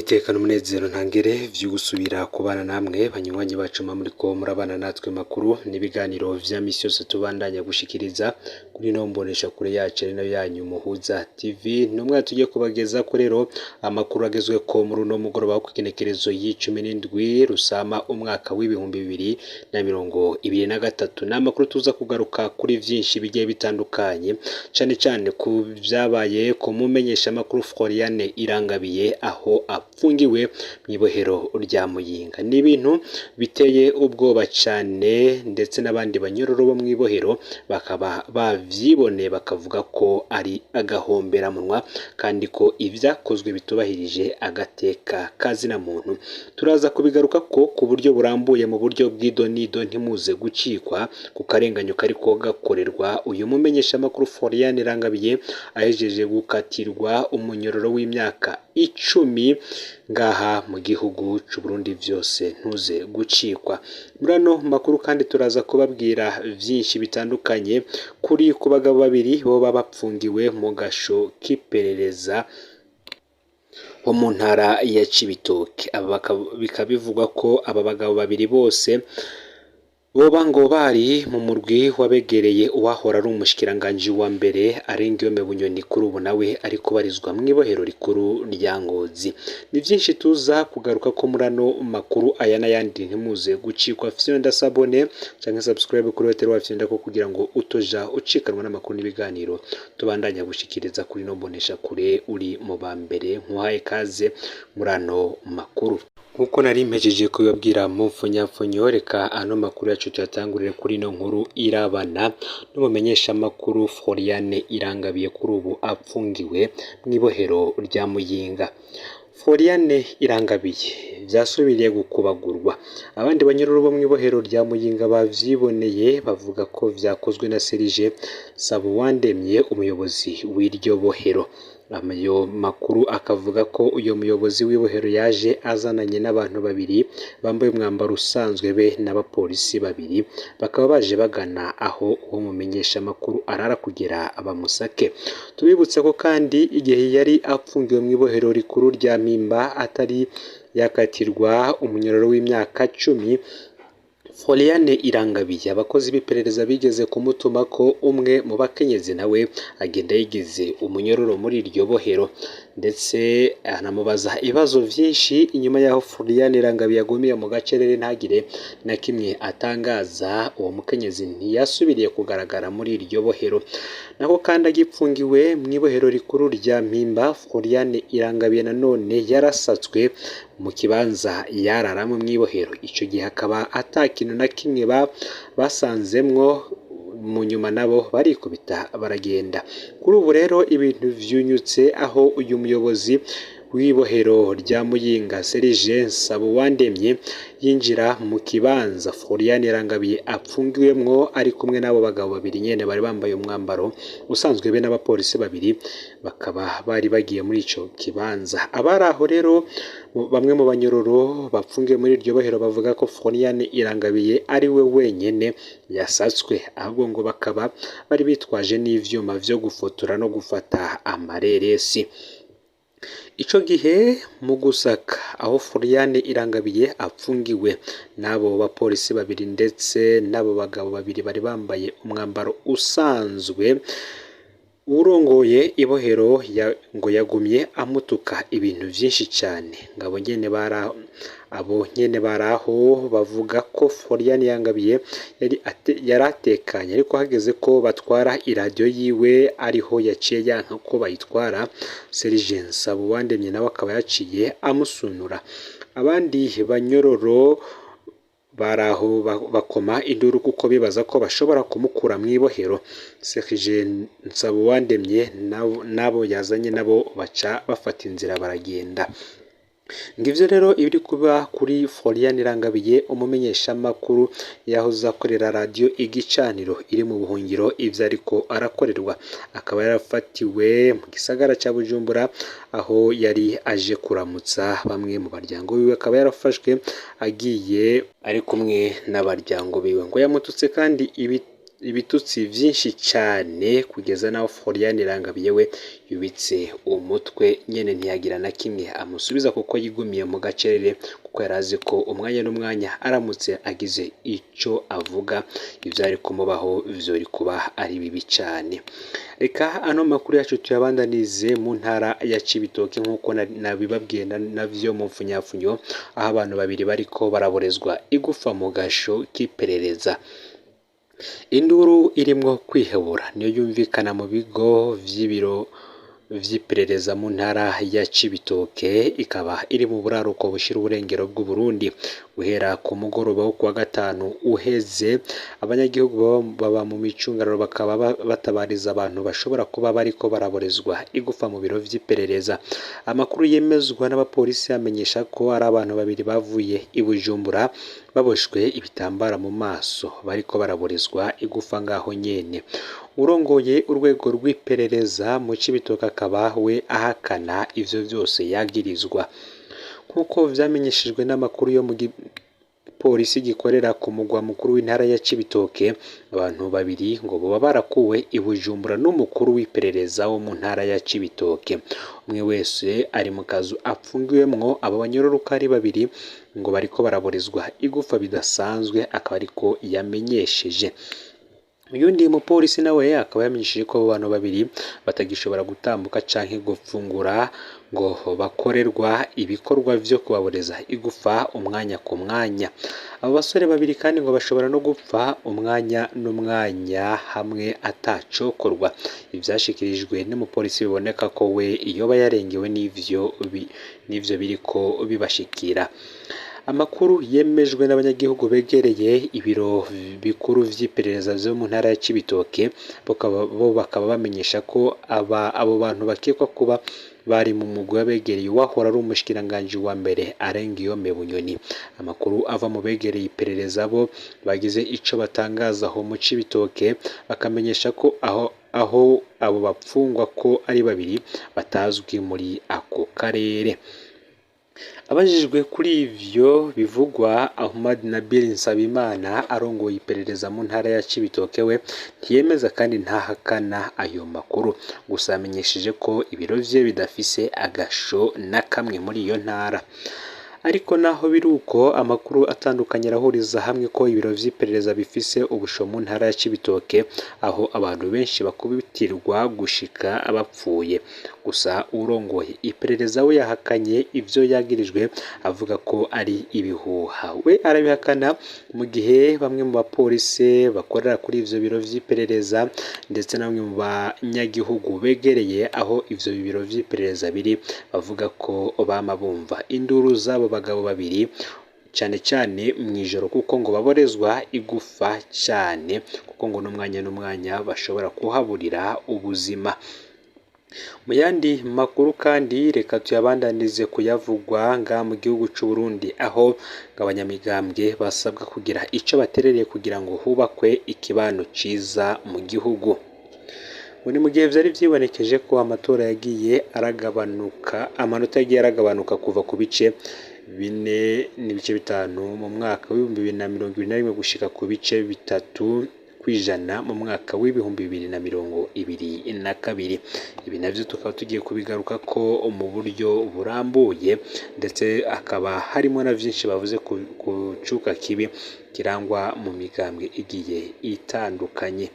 Nitekana umunezero ntangere vyo gusubira kubana namwe banywanyi bacu muriko murabana natwe makuru n'ibiganiro vya misi yose tubandanya gushikiriza kuri no mbonesha kure yacu ari nayo yanyu Muhuza TV numwe tugiye kubageza ko rero amakuru agezwe ko muri no mugoroba wo kugenekerezo y'17 rusama umwaka w'ibihumbi 2023 n'amakuru tuza kugaruka kuri vyinshi bigiye bitandukanye cane ku vyabaye ko mumenyesha amakuru Floriane Irangabiye aho apfungiwe mwibohero rya Muyinga. Ni ibintu biteye ubwoba cane ndetse n'abandi banyororo bo mwibohero bakaba bavyibone bakavuga ko ari agahombera munwa kandi ko ivyakozwe bitubahirije agateka kazina muntu. Turaza kubigaruka ko ku buryo burambuye mu buryo bw'idonido ntimuze gucikwa ku karenganyo kariko gakorerwa uyu mumenyesha amakuru Floriane Irangabiye ahejeje gukatirwa umunyororo w'imyaka 10 ngaha mu gihugu c'u Burundi. Vyose ntuze gucikwa murano makuru kandi turaza kubabwira vyinshi bitandukanye kuri ku bagabo babiri bo babapfungiwe mu gasho k'iperereza ho mu ntara ya Cibitoke. Bikabivugwa ko aba bagabo babiri bose boba ngo bari mu murwi wabegereye uwahora ari umushikiranganje wa mbere Arengiyome Bunyoni kuri ubu nawe ari kubarizwa mwibohero rikuru rya Ngozi. Ni vyinshi tuza kugaruka ko murano makuru aya n'ayandi ntimuze gucikwa fyonda sabone canke subscribe kuri hotel wa fyonda ko kugira ngo utoja ucikanwa n'amakuru n'ibiganiro tubandanya gushikiriza kuri no mbonesha kure uri mu bambere nkuhaye kaze murano makuru. Nkuko nari mpejeje kubabwira mu mfunyapfunyo reka ano makuru yacu tuyatangurire kuri no nkuru irabana n'umumenyesha makuru Floriane Irangabiye kuri ubu apfungiwe mwibohero rya Muyinga. Floriane Irangabiye vyasubiriye gukubagurwa. Abandi banyororo bo mwibohero rya Muyinga bavyiboneye bavuga ko vyakozwe na Serge Sabuwandemye umuyobozi w'iryo bohero. Amayo makuru akavuga ko uyo muyobozi w'ibohero yaje azananye n'abantu babiri bambaye umwambaro usanzwe be n'abapolisi babiri bakaba baje bagana aho uwo mumenyesha makuru arara kugera abamusake. Tubibutse ko kandi igihe yari apfungiwe mwibohero rikuru rya Mpimba atari yakatirwa umunyororo w'imyaka 10 Floriane Irangabiye abakozi b'iperereza bigeze kumutuma ko umwe mu bakenyezi nawe agenda yigize umunyororo muri iryo bohero ndetse anamubaza ibibazo vyinshi. Inyuma yaho Floriane Irangabiye agumiye mu gacerere ntagire na kimwe atangaza, uwo mukenyezi ntiyasubiriye kugaragara muri iryo bohero. Nako kandi agipfungiwe mwibohero rikuru rya Mpimba Floriane Irangabiye nanone yarasatswe mu kibanza yararamo mwibohero. Ico gihe akaba atakintu na kimwe basanzemwo, mu nyuma nabo barikubita baragenda. Kuri ubu rero ibintu vyunyutse aho uyu muyobozi w'ibohero rya Muyinga Serge Sabuwandemye yinjira mu kibanza Floriane Irangabiye apfungiwemwo ari kumwe n'abo bagabo babiri nyene bari bambaye umwambaro usanzwe be n'abapolisi babiri bakaba bari bagiye muri ico kibanza. Abaraho rero bamwe mu banyororo bapfungiwe muri iryo bohero bavuga ko Floriane Irangabiye ari we wenyene yasatswe, ahubwo ngo bakaba bari bitwaje n'ivyuma vyo gufotora no gufata amareresi. Ico gihe mu gusaka aho Floriane Irangabiye apfungiwe nabo bapolisi babiri ndetse nabo bagabo babiri bari bambaye umwambaro usanzwe, urongoye ibohero ngo yagumye amutuka ibintu vyinshi cyane. Ngabo nyene baraho bavuga ko Floriane Irangabiye yaratekanye, ariko hageze ko batwara iradio yiwe ariho yaciye yanka ko bayitwara. Serge Sabuwandemye nawe akaba yaciye amusunura. Abandi banyororo baraho bakoma induru kuko bibaza ko bashobora kumukura mwibohero. Serge Sabuwandemye nabo yazanye nabo baca bafata inzira baragenda. Ngivyo rero ibiri kuba kuri Floriane Irangabiye umumenyesha makuru yahoze akorera radio Igicaniro iri mu buhungiro. Ivyo ariko arakorerwa akaba yarafatiwe mu gisagara ca Bujumbura aho yari aje kuramutsa bamwe mu baryango biwe. Akaba yarafashwe agiye ari kumwe n'abaryango biwe, ngo yamututse kandi ibitutsi vyinshi cane kugeza naho Florian Irangabiye we yubitse umutwe nyene ntiyagira na kimwe amusubiza kuko yigumiye mu gacerere kuko yarazi ko umwanya n'umwanya aramutse agize ico avuga ivyari kumubaho vyori kuba ari bibi cane. Reka ano makuru yacu tuyabandanize mu ntara ya Cibitoke nk'uko nabibabwiye navyo mu mfunyafunyo aho abantu babiri bariko baraborezwa igufa mu gasho k'iperereza. Induru irimwo kwihebura niyo yumvikana mu bigo vy'ibiro vy'iperereza mu ntara ya Cibitoke ikaba iri mu buraruko bushira uburengero bw'u Burundi guhera ku mugoroba wo kuwa gatanu uheze abanyagihugu baba mu micungararo bakaba batabariza abantu bashobora kuba bariko baraborezwa igufa mu biro vy'iperereza. Amakuru yemezwa n'abapolisi amenyesha ko ari abantu babiri bavuye i Bujumbura baboshwe ibitambara mu maso bariko baraborezwa igufa ngaho nyene. Urongoye urwego rw'iperereza mu Cibitoke akaba we ahakana ivyo vyose yagirizwa nkuko vyamenyeshejwe n'amakuru yo mu polisi gikorera ku mugwa mukuru w'intara ya Cibitoke. Abantu babiri ngo boba barakuwe i Bujumbura n'umukuru w'iperereza wo mu ntara ya Cibitoke. Umwe wese ari mu kazu apfungiwemwo abo banyororoka ari babiri ngo bariko baraborezwa igufa bidasanzwe akaba ariko yamenyesheje. Uyundi mupolisi nawe akaba yamenyesheje ko abo bantu babiri batagishobora gutambuka canke gufungura ngo bakorerwa ibikorwa vyo kubaboreza igufa umwanya ku mwanya. Abo basore babiri kandi ngo bashobora no gupfa umwanya n'umwanya hamwe atacokorwa. Ivyashikirijwe n'umupolisi biboneka ko we iyoba yarengewe n'ivyo biriko bibashikira. Amakuru yemejwe n'abanyagihugu begereye ibiro bikuru vy'iperereza vyo mu ntara ya Cibitoke bo bakaba bamenyesha ko abo bantu bakekwa kuba bari mu mugwi w'abegereye wahora ari umushikiranganje wa mbere Arengiyome Bunyoni. Amakuru ava mu begereye iperereza bo bagize ico batangaza aho mu Cibitoke bakamenyesha ko aho abo bapfungwa ko ari babiri batazwi muri ako karere. Abajijwe kuri ivyo bivugwa Ahmad Nabil Nsabimana arongoye iperereza mu ntara ya Cibitoke we ntiyemeza kandi ntahakana ayo makuru gusa amenyesheje ko ibiro vye bidafise agasho na kamwe muri iyo ntara. Ariko naho biruko amakuru atandukanye arahuriza hamwe ko ibiro vy'iperereza bifise ubusho mu ntara ya Cibitoke aho abantu benshi bakubitirwa gushika abapfuye. Gusa urongoye iperereza we yahakanye ivyo yagirijwe avuga ko ari ibihuha. We arabihakana mu gihe bamwe mu bapolisi bakorera kuri ivyo biro vy'iperereza ndetse na bamwe mu banyagihugu begereye aho ivyo biro vy'iperereza biri bavuga ko bama bumva induru zabo bagabo babiri cyane cyane mwijoro kuko ngo baborezwa igufa cyane kuko ngo n'umwanya bashobora kuhaburira ubuzima. Mu yandi makuru kandi reka tuyabandanize kuyavugwa nga mu gihugu c'u Burundi aho abanyamigambwe basabwa kugira ico baterereye kugira ngo hubakwe ikibano ciza mu gihugu. Muri mu gihe vyari vyibonekeje ko amatora yagiye aragabanuka amanota yagiye aragabanuka kuva ku bice 4.5 mu mwaka w'2021 gushika ku bice 3 kwijana mu mwaka w'2022. Ibi navyo tukaba tugiye kubigaruka ko mu buryo burambuye ndetse akaba harimo na vyinshi bavuze ku cuka kibi kirangwa mu migambwe igiye itandukanye.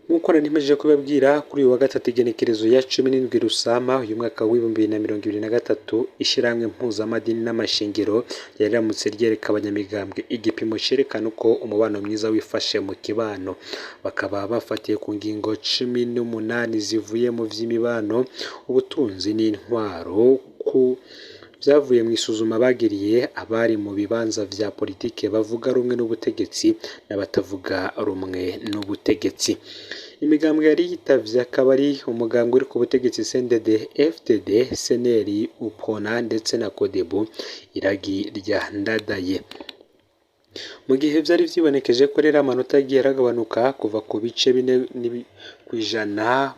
Nkuko nimejeje kubabwira kuri uyu wa gatatu igenekerezo ya 17 Rusama uyu mwaka w'2023 ishiramwe mpuzamadini n'amashingiro yaramutse ryereka abanyamigambwe igipimo cerekana uko umubano mwiza wifashe mu kibano. Bakaba bafatiye ku ngingo 18 zivuye mu vy'imibano ubutunzi n'intwaro ku vyavuye mu isuzuma bagiriye abari mu bibanza vya politike bavuga rumwe n'ubutegetsi n'abatavuga rumwe n'ubutegetsi. Imigambwe yari yitavye akaba ari umugambwe uri ku butegetsi CNDD FDD CNL UPRONA ndetse na CODEBU iragi rya Ndadaye. mu gihe byari vyibonekeje ko rero amanota yagiye aragabanuka kuva ku bice 4%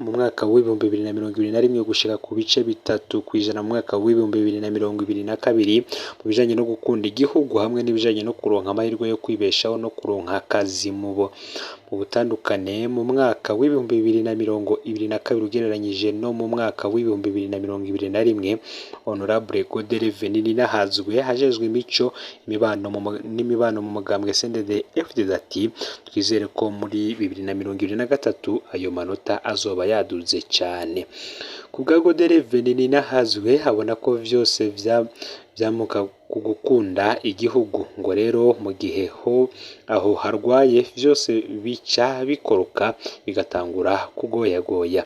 mu mwaka w'ibihumbi 2021 gushika ku bice 3% mu mwaka w'ibihumbi 2022 mu bijanye no gukunda igihugu hamwe n'ibijanye no kuronka amahirwe yo kwibeshaho no kuronka akazi mu butandukane mu mwaka w'ibihumbi 2022 ugereranyije no mu mwaka w'ibihumbi 2021. Honorable Godere Venini nahazwe hajejwe imico n'imibano mu mugambwe CNDD-FDD ati twizere ko muri 2023 ayo manota azoba yaduze cyane. Kubwa Godere Venini nahazwe habona ko vyose byamuka ku gukunda igihugu ngo rero mu gihe aho harwaye vyose bica bikoroka bigatangura kugoyagoya.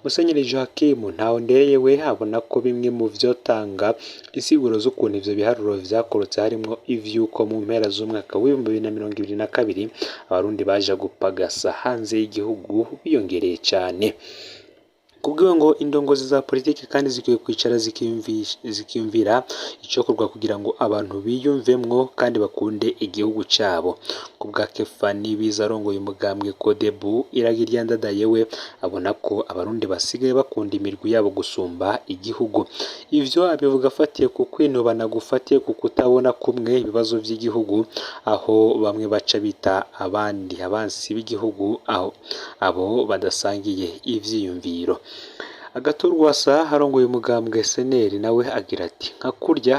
Musenyeri Joachim Ntahondereye abona ko bimwe mu vyotanga isiguro z'ukuntu ivyo biharuro vyakorotse harimo ivyuko mu mpera z'umwaka w'ibihumbi 2022 abarundi baje gupagasa hanze y'igihugu biyongereye cyane. Kubwiwe ngo indongozi za politiki kandi zikwiye kwicara zikiyumvira icokorwa kugira ngo abantu biyumvemwo kandi bakunde igihugu cyabo. Kubwa Kefani Bizarongoye umugambwe Codebu Iragira Ndadaye we abona ko abarundi basigaye bakunda imirwi yabo gusumba igihugu. Ivyo abivuga afatiye ku kwinubana gufatiye ku kutabona kumwe ibibazo by'igihugu, aho bamwe baca bita abandi abansi b'igihugu aho abo badasangiye ivyiyumviro. Agaturwasa harongoye umugambwe seneri nawe agira ati nka kurya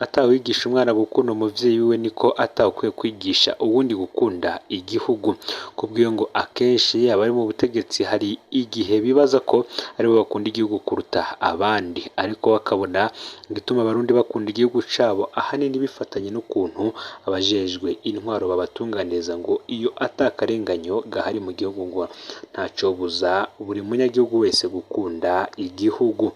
atawigisha umwana gukunda umuvyeyi wiwe niko atakwiye kwigisha uwundi gukunda igihugu. Kubwiyo ngo akenshi abari mu butegetsi hari igihe bibaza ko aribo bakunda igihugu kuruta abandi, ariko bakabona gituma abarundi bakunda igihugu cabo ahanini bifatanye n'ukuntu abajejwe intwaro babatunganiriza ngo iyo atakarenganyo gahari mu gihugu ngo ntaco buza buri munyagihugu wese gukunda igihugu.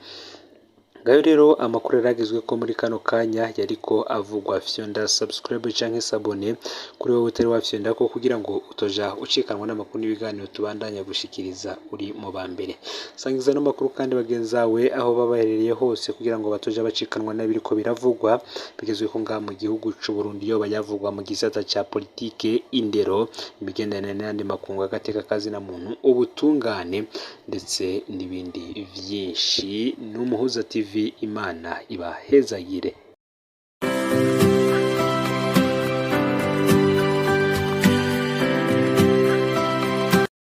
Ngayo rero amakuru yaragizwe ko muri kano kanya yariko avugwa. Fyonda subscribe canke sabone kuri wowe utari wafyonda ko kugira ngo utoja ucikanwa n'amakuru n'ibiganiro tubandanya gushikiriza uri mu bambere. Sangiza no makuru kandi bagenzawe aho babaherereye hose kugira ngo batoja bacikanwa n'abiriko biravugwa bigezwe ko nga mu gihugu c'u Burundi yo bayavugwa mu gisata ca politike, indero, imigenderanire n'andi makungu agateka kazi na muntu, ubutungane ndetse n'ibindi vyinshi. N'Umuhuza TV Imana ibahezagire.